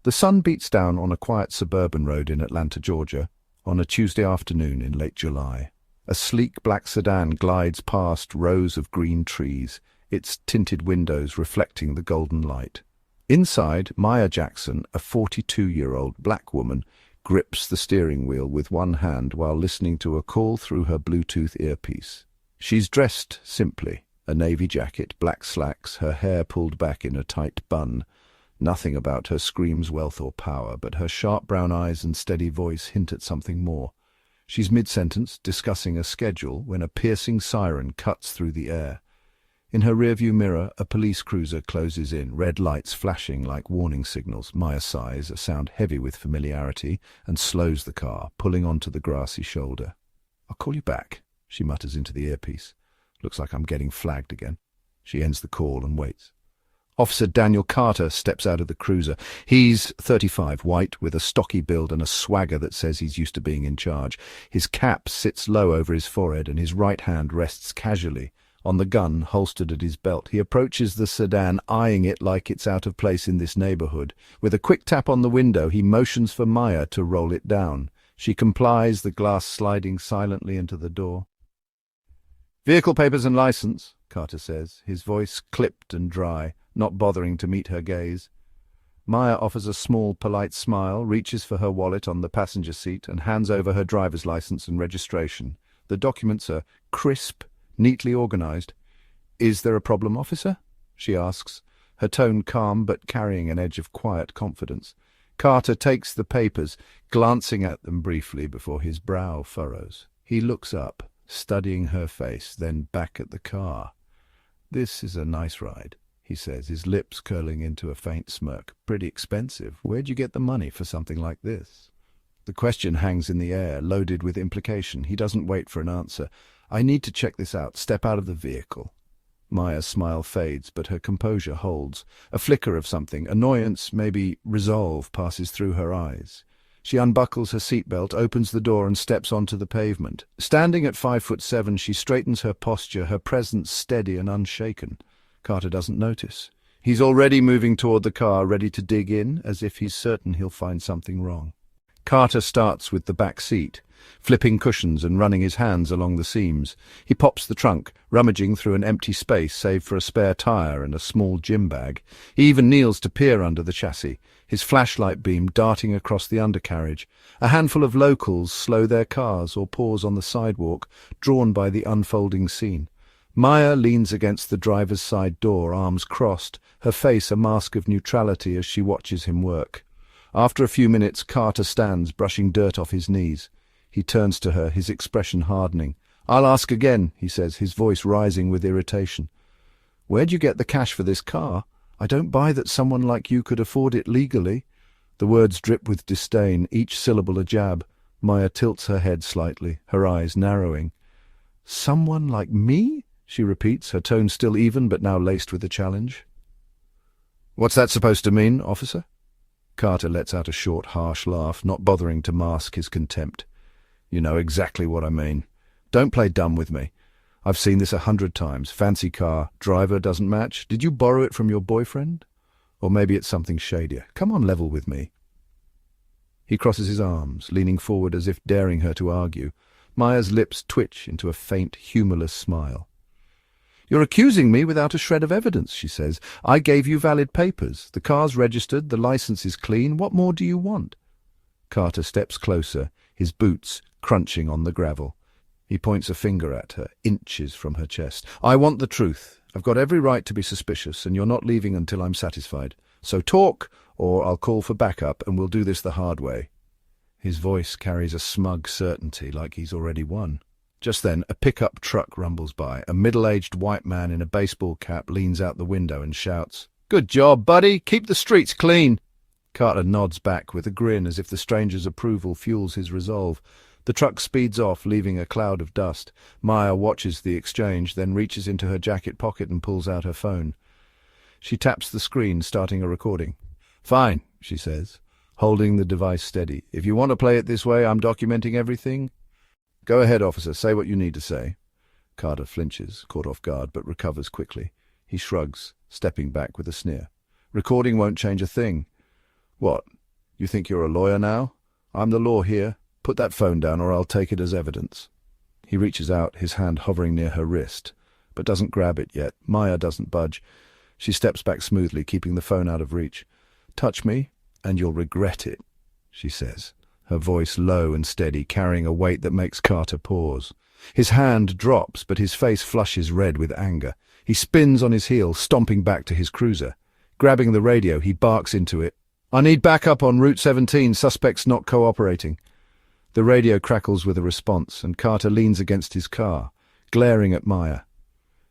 The sun beats down on a quiet suburban road in Atlanta, Georgia, on a Tuesday afternoon in late July. A sleek black sedan glides past rows of green trees, its tinted windows reflecting the golden light. Inside, Maya Jackson, a 42-year-old black woman, grips the steering wheel with one hand while listening to a call through her Bluetooth earpiece. She's dressed simply, a navy jacket, black slacks, her hair pulled back in a tight bun. Nothing about her screams wealth or power, but her sharp brown eyes and steady voice hint at something more. She's mid-sentence, discussing a schedule, when a piercing siren cuts through the air. In her rearview mirror, a police cruiser closes in, red lights flashing like warning signals. Maya sighs, a sound heavy with familiarity, and slows the car, pulling onto the grassy shoulder. "I'll call you back," she mutters into the earpiece. "Looks like I'm getting flagged again." She ends the call and waits. Officer Daniel Carter steps out of the cruiser. He's 35, white, with a stocky build and a swagger that says he's used to being in charge. His cap sits low over his forehead and his right hand rests casually on the gun holstered at his belt. He approaches the sedan, eyeing it like it's out of place in this neighborhood. With a quick tap on the window, he motions for Maya to roll it down. She complies, the glass sliding silently into the door. "Vehicle papers and license," Carter says, his voice clipped and dry, not bothering to meet her gaze. Maya offers a small, polite smile, reaches for her wallet on the passenger seat, and hands over her driver's license and registration. The documents are crisp, neatly organized. "Is there a problem, officer?" she asks, her tone calm but carrying an edge of quiet confidence. Carter takes the papers, glancing at them briefly before his brow furrows. He looks up, studying her face, then back at the car. "This is a nice ride," he says, his lips curling into a faint smirk. "Pretty expensive. Where'd you get the money for something like this?" The question hangs in the air, loaded with implication. He doesn't wait for an answer. "I need to check this out. Step out of the vehicle." Maya's smile fades, but her composure holds. A flicker of something, annoyance, maybe resolve, passes through her eyes. She unbuckles her seatbelt, opens the door and steps onto the pavement. Standing at 5'7", she straightens her posture, her presence steady and unshaken. Carter doesn't notice. He's already moving toward the car, ready to dig in, as if he's certain he'll find something wrong. Carter starts with the back seat, flipping cushions and running his hands along the seams. He pops the trunk, rummaging through an empty space save for a spare tire and a small gym bag. He even kneels to peer under the chassis, his flashlight beam darting across the undercarriage. A handful of locals slow their cars or pause on the sidewalk, drawn by the unfolding scene. Maya leans against the driver's side door, arms crossed, her face a mask of neutrality as she watches him work. After a few minutes, Carter stands, brushing dirt off his knees. He turns to her, his expression hardening. "I'll ask again," he says, his voice rising with irritation. "Where'd you get the cash for this car? I don't buy that someone like you could afford it legally." The words drip with disdain, each syllable a jab. Maya tilts her head slightly, her eyes narrowing. "Someone like me?" she repeats, her tone still even but now laced with a challenge. "What's that supposed to mean, officer?" Carter lets out a short, harsh laugh, not bothering to mask his contempt. "You know exactly what I mean. Don't play dumb with me. I've seen this 100 times. Fancy car, driver doesn't match. Did you borrow it from your boyfriend? Or maybe it's something shadier. Come on, level with me." He crosses his arms, leaning forward as if daring her to argue. Maya's lips twitch into a faint, humorless smile. "You're accusing me without a shred of evidence," she says. "I gave you valid papers. The car's registered, the license is clean. What more do you want?" Carter steps closer, his boots crunching on the gravel. He points a finger at her, inches from her chest. "I want the truth. I've got every right to be suspicious, and you're not leaving until I'm satisfied. So talk, or I'll call for backup, and we'll do this the hard way." His voice carries a smug certainty, like he's already won. Just then, a pickup truck rumbles by. A middle-aged white man in a baseball cap leans out the window and shouts, "Good job, buddy! Keep the streets clean!" Carter nods back with a grin as if the stranger's approval fuels his resolve. The truck speeds off, leaving a cloud of dust. Maya watches the exchange, then reaches into her jacket pocket and pulls out her phone. She taps the screen, starting a recording. "Fine," she says, holding the device steady. "If you want to play it this way, I'm documenting everything." "Go ahead, officer. Say what you need to say." Carter flinches, caught off guard, but recovers quickly. He shrugs, stepping back with a sneer. "Recording won't change a thing." What? You think you're a lawyer now? I'm the law here. Put that phone down or I'll take it as evidence. He reaches out, his hand hovering near her wrist, but doesn't grab it yet. Maya doesn't budge. She steps back smoothly, keeping the phone out of reach. Touch me, and you'll regret it, she says, her voice low and steady, carrying a weight that makes Carter pause. His hand drops, but his face flushes red with anger. He spins on his heel, stomping back to his cruiser. Grabbing the radio, he barks into it. I need backup on Route 17, suspects not cooperating. The radio crackles with a response, and Carter leans against his car, glaring at Maya.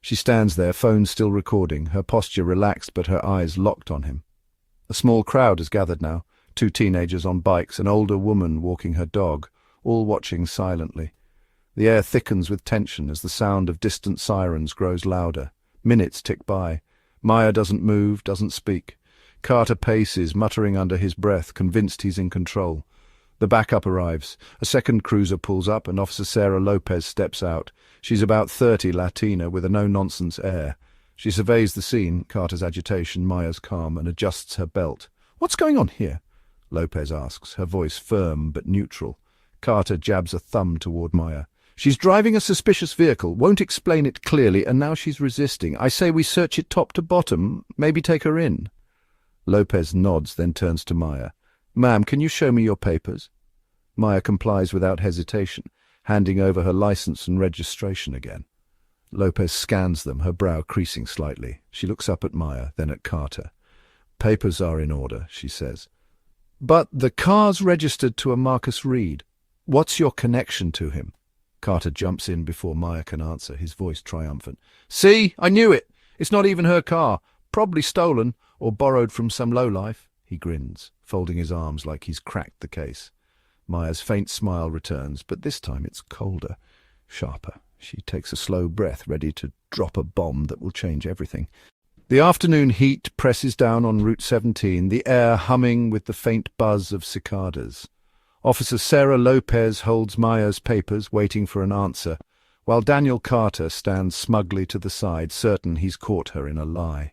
She stands there, phone still recording, her posture relaxed but her eyes locked on him. A small crowd has gathered now, 2 teenagers on bikes, an older woman walking her dog, all watching silently. The air thickens with tension as the sound of distant sirens grows louder. Minutes tick by. Maya doesn't move, doesn't speak. Carter paces, muttering under his breath, convinced he's in control. The backup arrives. A second cruiser pulls up and Officer Sarah Lopez steps out. She's about 30, Latina, with a no-nonsense air. She surveys the scene, Carter's agitation, Maya's calm, and adjusts her belt. What's going on here? Lopez asks, her voice firm but neutral. Carter jabs a thumb toward Maya. She's driving a suspicious vehicle, won't explain it clearly, and now she's resisting. I say we search it top to bottom, maybe take her in. Lopez nods, then turns to Maya. Ma'am, can you show me your papers? Maya complies without hesitation, handing over her license and registration again. Lopez scans them, her brow creasing slightly. She looks up at Maya, then at Carter. Papers are in order, she says. But the car's registered to a Marcus Reed. What's your connection to him? Carter jumps in before Maya can answer, his voice triumphant. See, I knew it. It's not even her car. Probably stolen, or borrowed from some lowlife. He grins, folding his arms like he's cracked the case. Maya's faint smile returns, but this time it's colder, sharper. She takes a slow breath, ready to drop a bomb that will change everything. The afternoon heat presses down on Route 17, the air humming with the faint buzz of cicadas. Officer Sarah Lopez holds Maya's papers, waiting for an answer, while Daniel Carter stands smugly to the side, certain he's caught her in a lie.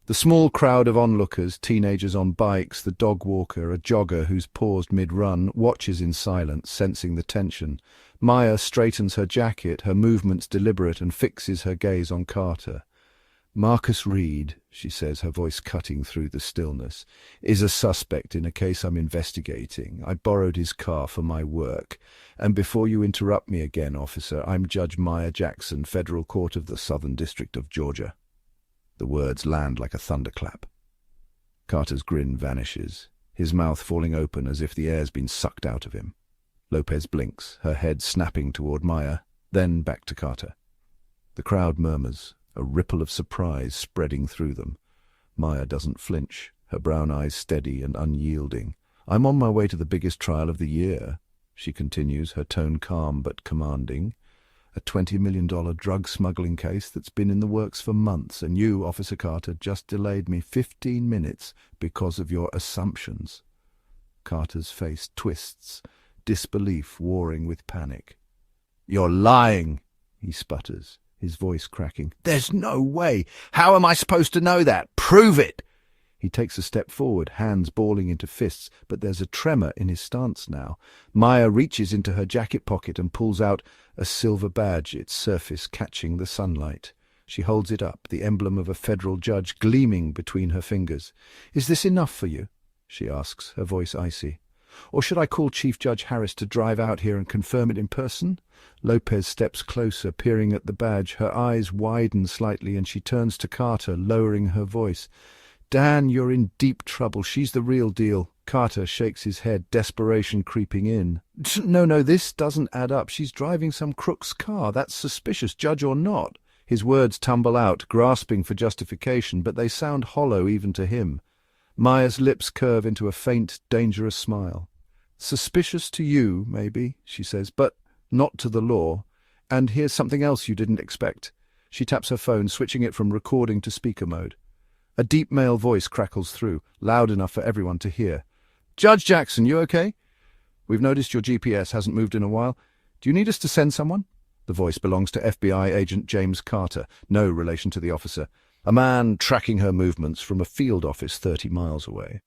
The small crowd of onlookers, teenagers on bikes, the dog walker, a jogger who's paused mid-run, watches in silence, sensing the tension. Maya straightens her jacket, her movements deliberate, and fixes her gaze on Carter. Marcus Reed, she says, her voice cutting through the stillness, is a suspect in a case I'm investigating. I borrowed his car for my work. And before you interrupt me again, officer, I'm Judge Maya Jackson, Federal Court of the Southern District of Georgia. The words land like a thunderclap. Carter's grin vanishes, his mouth falling open as if the air's been sucked out of him. Lopez blinks, her head snapping toward Maya, then back to Carter. The crowd murmurs, a ripple of surprise spreading through them. Maya doesn't flinch, her brown eyes steady and unyielding. I'm on my way to the biggest trial of the year, she continues, her tone calm but commanding. A $20 million drug smuggling case that's been in the works for months, and you, Officer Carter, just delayed me 15 minutes because of your assumptions. Carter's face twists, disbelief warring with panic. You're lying, he sputters, his voice cracking. There's no way. How am I supposed to know that? Prove it! He takes a step forward, hands balling into fists, but there's a tremor in his stance now. Maya reaches into her jacket pocket and pulls out a silver badge, its surface catching the sunlight. She holds it up, the emblem of a federal judge gleaming between her fingers. Is this enough for you? She asks, her voice icy. Or should I call Chief Judge Harris to drive out here and confirm it in person? Lopez steps closer, peering at the badge. Her eyes widen slightly and she turns to Carter, lowering her voice. Dan, you're in deep trouble. She's the real deal. Carter shakes his head, desperation creeping in. No, this doesn't add up. She's driving some crook's car. That's suspicious, judge or not. His words tumble out, grasping for justification, but they sound hollow even to him. Maya's lips curve into a faint, dangerous smile. Suspicious to you, maybe, she says, but not to the law. And here's something else you didn't expect. She taps her phone, switching it from recording to speaker mode. A deep male voice crackles through, loud enough for everyone to hear. Judge Jackson, you okay? We've noticed your GPS hasn't moved in a while. Do you need us to send someone? The voice belongs to FBI agent James Carter, no relation to the officer, a man tracking her movements from a field office 30 miles away.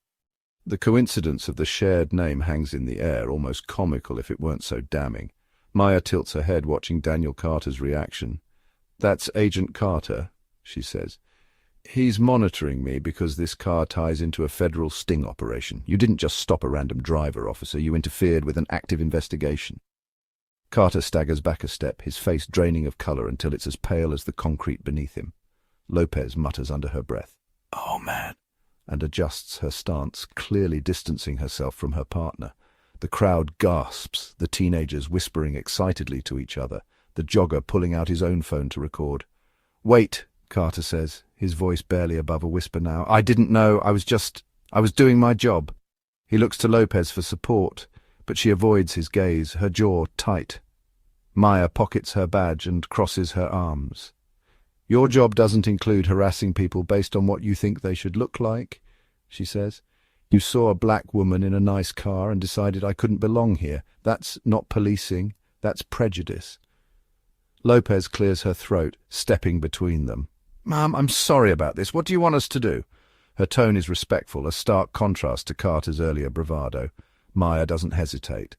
The coincidence of the shared name hangs in the air, almost comical if it weren't so damning. Maya tilts her head, watching Daniel Carter's reaction. "That's Agent Carter," she says. "He's monitoring me because this car ties into a federal sting operation. You didn't just stop a random driver, officer. You interfered with an active investigation." Carter staggers back a step, his face draining of color until it's as pale as the concrete beneath him. Lopez mutters under her breath, "Oh, man," and adjusts her stance, clearly distancing herself from her partner. The crowd gasps, the teenagers whispering excitedly to each other, the jogger pulling out his own phone to record. "Wait," Carter says, his voice barely above a whisper now. "I didn't know. I was doing my job." He looks to Lopez for support, but she avoids his gaze, her jaw tight. Maya pockets her badge and crosses her arms. "Your job doesn't include harassing people based on what you think they should look like," she says. "You saw a black woman in a nice car and decided I couldn't belong here. That's not policing, that's prejudice." Lopez clears her throat, stepping between them. "Ma'am, I'm sorry about this. What do you want us to do?" Her tone is respectful, a stark contrast to Carter's earlier bravado. Maya doesn't hesitate.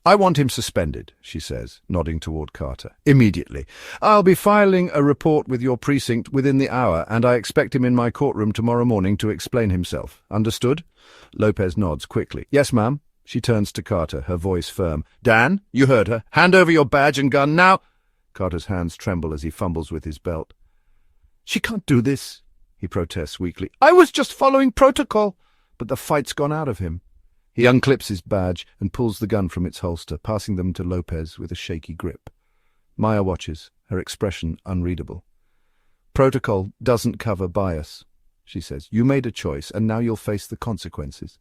"I want him suspended," she says, nodding toward Carter. "Immediately. I'll be filing a report with your precinct within the hour, and I expect him in my courtroom tomorrow morning to explain himself. Understood?" Lopez nods quickly. "Yes, ma'am." She turns to Carter, her voice firm. "Dan, you heard her. Hand over your badge and gun now." Carter's hands tremble as he fumbles with his belt. "She can't do this," he protests weakly. "I was just following protocol." But the fight's gone out of him. He unclips his badge and pulls the gun from its holster, passing them to Lopez with a shaky grip. Maya watches, her expression unreadable. "Protocol doesn't cover bias," she says. "You made a choice, and now you'll face the consequences."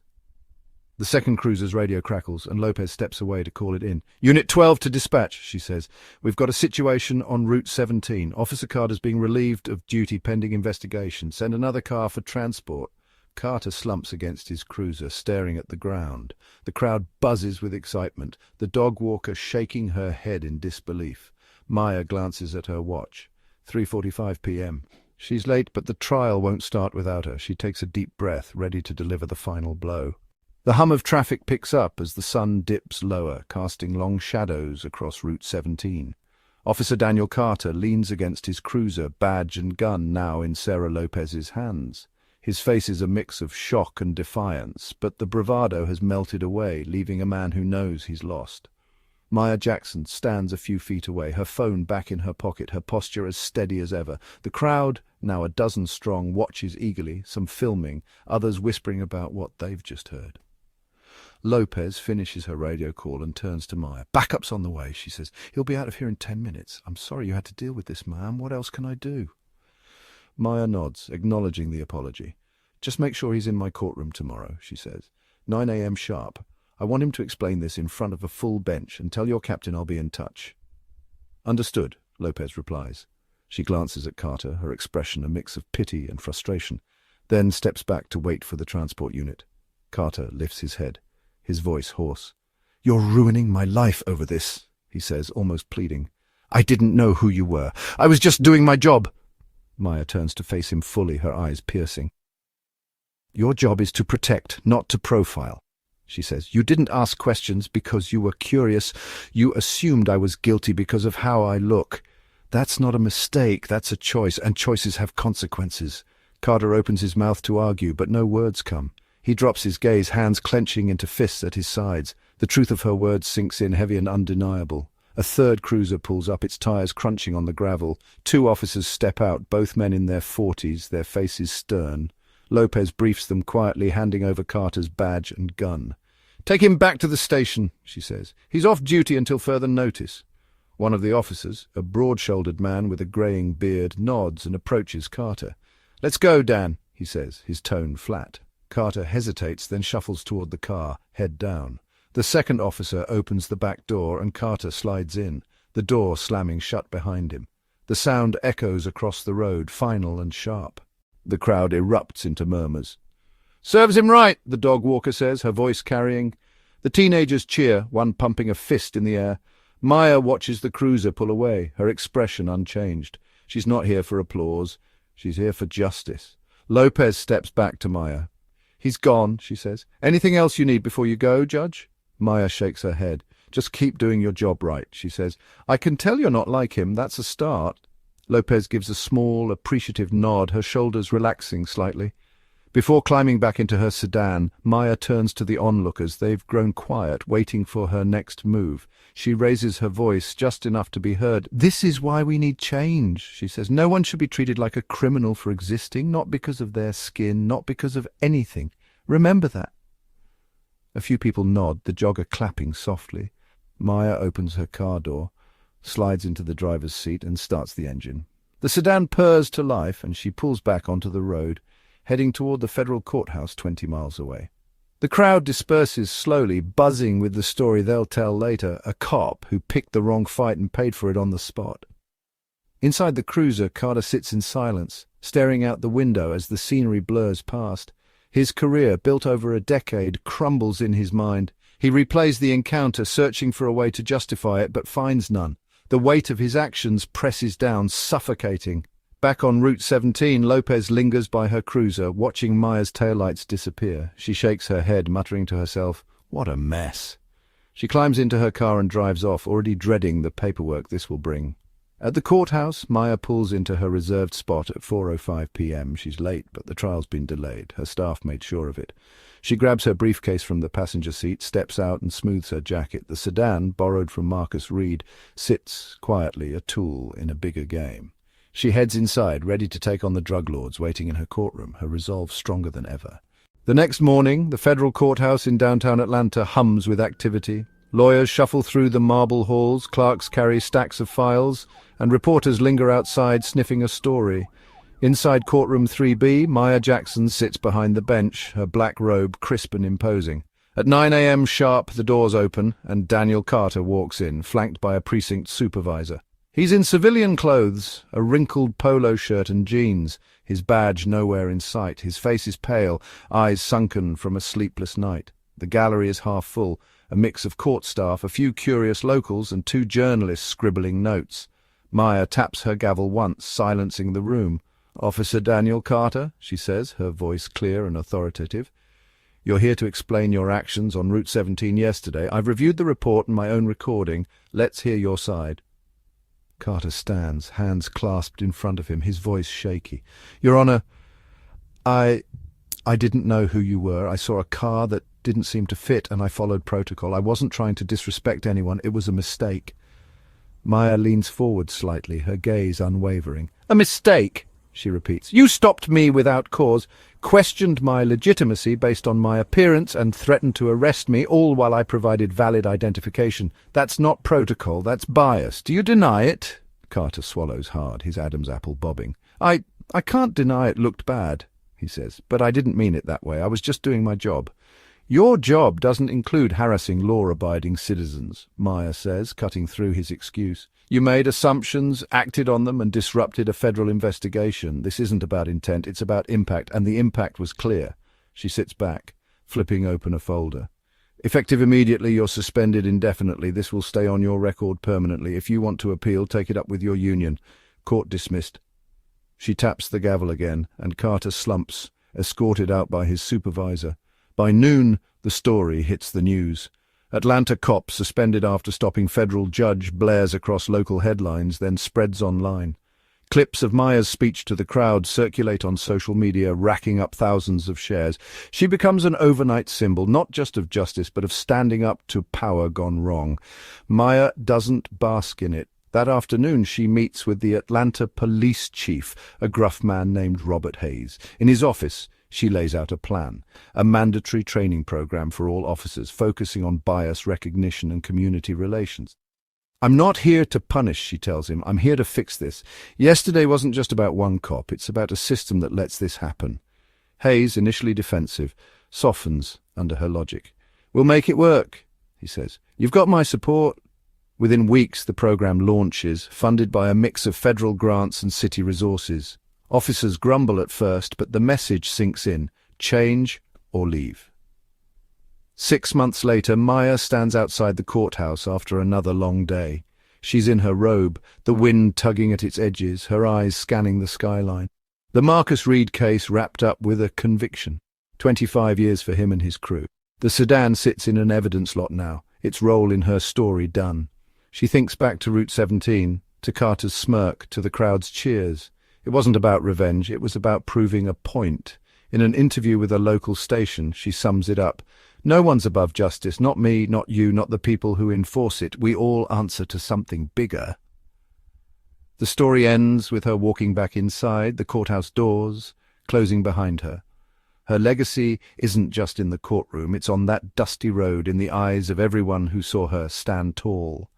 The second cruiser's radio crackles, and Lopez steps away to call it in. "Unit 12 to dispatch," she says. "We've got a situation on Route 17. Officer Carter's being relieved of duty pending investigation. Send another car for transport." Carter slumps against his cruiser, staring at the ground. The crowd buzzes with excitement, the dog walker shaking her head in disbelief. Maya glances at her watch. 3:45 p.m. She's late, but the trial won't start without her. She takes a deep breath, ready to deliver the final blow. The hum of traffic picks up as the sun dips lower, casting long shadows across Route 17. Officer Daniel Carter leans against his cruiser, badge and gun now in Sarah Lopez's hands. His face is a mix of shock and defiance, but the bravado has melted away, leaving a man who knows he's lost. Maya Jackson stands a few feet away, her phone back in her pocket, her posture as steady as ever. The crowd, now a dozen strong, watches eagerly, some filming, others whispering about what they've just heard. Lopez finishes her radio call and turns to Maya. "Backup's on the way," she says. "He'll be out of here in 10 minutes. I'm sorry you had to deal with this, ma'am. What else can I do?" Maya nods, acknowledging the apology. "Just make sure he's in my courtroom tomorrow," she says. 9 a.m. sharp. I want him to explain this in front of a full bench, and tell your captain I'll be in touch." "Understood," Lopez replies. She glances at Carter, her expression a mix of pity and frustration, then steps back to wait for the transport unit. Carter lifts his head, his voice hoarse. "You're ruining my life over this," he says, almost pleading. "I didn't know who you were. I was just doing my job." Maya turns to face him fully, her eyes piercing. "Your job is to protect, not to profile," she says. "You didn't ask questions because you were curious. You assumed I was guilty because of how I look. That's not a mistake, that's a choice, and choices have consequences." Carter opens his mouth to argue, but no words come. He drops his gaze, hands clenching into fists at his sides. The truth of her words sinks in, heavy and undeniable. A third cruiser pulls up, its tires crunching on the gravel. 2 officers step out, both men in their 40s, their faces stern. Lopez briefs them quietly, handing over Carter's badge and gun. "Take him back to the station," she says. "He's off duty until further notice." One of the officers, a broad-shouldered man with a greying beard, nods and approaches Carter. "Let's go, Dan," he says, his tone flat. Carter hesitates, then shuffles toward the car, head down. The second officer opens the back door and Carter slides in, the door slamming shut behind him. The sound echoes across the road, final and sharp. The crowd erupts into murmurs. "Serves him right," the dog walker says, her voice carrying. The teenagers cheer, one pumping a fist in the air. Maya watches the cruiser pull away, her expression unchanged. She's not here for applause. She's here for justice. Lopez steps back to Maya. "He's gone," she says. "Anything else you need before you go, Judge?" Maya shakes her head. "Just keep doing your job right," she says. "I can tell you're not like him. That's a start." Lopez gives a small, appreciative nod, her shoulders relaxing slightly. Before climbing back into her sedan, Maya turns to the onlookers. They've grown quiet, waiting for her next move. She raises her voice just enough to be heard. "This is why we need change," she says. "No one should be treated like a criminal for existing, not because of their skin, not because of anything. Remember that." A few people nod, the jogger clapping softly. Maya opens her car door, slides into the driver's seat and starts the engine. The sedan purrs to life and she pulls back onto the road, heading toward the federal courthouse 20 miles away. The crowd disperses slowly, buzzing with the story they'll tell later, a cop who picked the wrong fight and paid for it on the spot. Inside the cruiser, Carter sits in silence, staring out the window as the scenery blurs past. His career, built over a decade, crumbles in his mind. He replays the encounter, searching for a way to justify it, but finds none. The weight of his actions presses down, suffocating. Back on Route 17, Lopez lingers by her cruiser, watching Maya's taillights disappear. She shakes her head, muttering to herself, "What a mess." She climbs into her car and drives off, already dreading the paperwork this will bring. At the courthouse, Maya pulls into her reserved spot at 4:05 p.m. She's late, but the trial's been delayed. Her staff made sure of it. She grabs her briefcase from the passenger seat, steps out and smooths her jacket. The sedan, borrowed from Marcus Reed, sits quietly, a tool in a bigger game. She heads inside, ready to take on the drug lords waiting in her courtroom, her resolve stronger than ever. The next morning, the federal courthouse in downtown Atlanta hums with activity. Lawyers shuffle through the marble halls, clerks carry stacks of files, and reporters linger outside sniffing a story. Inside courtroom 3B, Maya Jackson sits behind the bench, her black robe crisp and imposing. At 9 a.m. sharp, the doors open, and Daniel Carter walks in, flanked by a precinct supervisor. He's in civilian clothes, a wrinkled polo shirt and jeans, his badge nowhere in sight. His face is pale, eyes sunken from a sleepless night. The gallery is half full, a mix of court staff, a few curious locals, and 2 journalists scribbling notes. Maya taps her gavel once, silencing the room. "Officer Daniel Carter," she says, her voice clear and authoritative. "You're here to explain your actions on Route 17 yesterday. I've reviewed the report and my own recording. Let's hear your side." Carter stands, hands clasped in front of him, his voice shaky. "Your Honor, I didn't know who you were. I saw a car that didn't seem to fit and I followed protocol. I wasn't trying to disrespect anyone. It was a mistake." Maya leans forward slightly, her gaze unwavering. "A mistake?" she repeats. "You stopped me without cause, questioned my legitimacy based on my appearance, and threatened to arrest me, all while I provided valid identification. That's not protocol, that's bias. Do you deny it?" Carter swallows hard, his Adam's apple bobbing. I can't deny it looked bad," he says, "but I didn't mean it that way. I was just doing my job." "Your job doesn't include harassing law-abiding citizens," Maya says, cutting through his excuse. "You made assumptions, acted on them, and disrupted a federal investigation. This isn't about intent, it's about impact, and the impact was clear." She sits back, flipping open a folder. "Effective immediately, you're suspended indefinitely. This will stay on your record permanently. If you want to appeal, take it up with your union. Court dismissed." She taps the gavel again, and Carter slumps, escorted out by his supervisor. By noon, the story hits the news. Atlanta cop suspended after stopping federal judge blares across local headlines, then spreads online. Clips of Maya's speech to the crowd circulate on social media, racking up thousands of shares. She becomes an overnight symbol, not just of justice, but of standing up to power gone wrong. Maya doesn't bask in it. That afternoon, she meets with the Atlanta police chief, a gruff man named Robert Hayes. In his office, she lays out a plan, a mandatory training program for all officers, focusing on bias recognition and community relations. "I'm not here to punish," she tells him. "I'm here to fix this. Yesterday wasn't just about one cop. It's about a system that lets this happen." Hayes, initially defensive, softens under her logic. "We'll make it work," he says. "You've got my support." Within weeks, the program launches, funded by a mix of federal grants and city resources. Officers grumble at first, but the message sinks in: change or leave. 6 months later, Maya stands outside the courthouse after another long day. She's in her robe, the wind tugging at its edges, her eyes scanning the skyline. The Marcus Reed case wrapped up with a conviction. 25 years for him and his crew. The sedan sits in an evidence lot now, its role in her story done. She thinks back to Route 17, to Carter's smirk, to the crowd's cheers. It wasn't about revenge, it was about proving a point. In an interview with a local station, she sums it up. No one's above justice, not me, not you, not the people who enforce it. We all answer to something bigger. The story ends with her walking back inside, the courthouse doors closing behind her. Her legacy isn't just in the courtroom, it's on that dusty road, in the eyes of everyone who saw her stand tall.